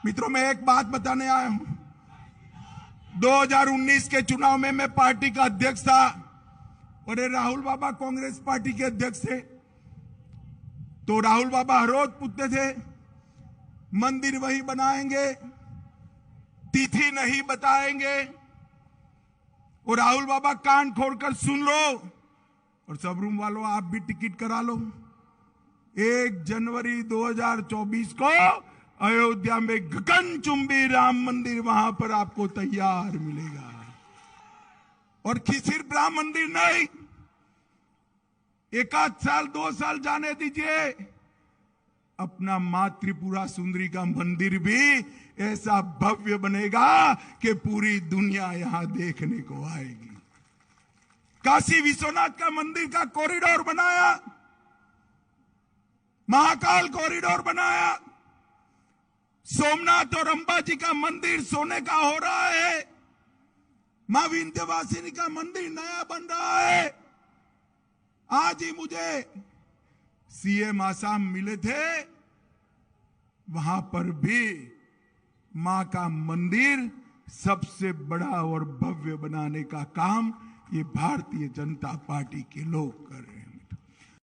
मित्रों, मैं एक बात बताने आया हूं। 2019 के चुनाव में मैं पार्टी का अध्यक्ष था और राहुल बाबा कांग्रेस पार्टी के अध्यक्ष थे। तो राहुल बाबा हर रोज पूछते थे, मंदिर वही बनाएंगे, तिथि नहीं बताएंगे। और राहुल बाबा कान खोलकर सुन लो और सब रूम वालों आप भी टिकट करा लो। 1 जनवरी 2024 को अयोध्या में गगनचुंबी राम मंदिर वहां पर आपको तैयार मिलेगा। और सिर्फ राम मंदिर नहीं, 1 आध साल 2 साल जाने दीजिए, अपना मां त्रिपुरा सुंदरी का मंदिर भी ऐसा भव्य बनेगा कि पूरी दुनिया यहां देखने को आएगी। काशी विश्वनाथ का मंदिर का कॉरिडोर बनाया, महाकाल कॉरिडोर बनाया, सोमनाथ और अंबाजी का मंदिर सोने का हो रहा है, मां विंध्यवासिनी का मंदिर नया बन रहा है। आज ही मुझे सीएम आसाम मिले थे, वहां पर भी मां का मंदिर सबसे बड़ा और भव्य बनाने का काम ये भारतीय जनता पार्टी के लोग कर रहे हैं।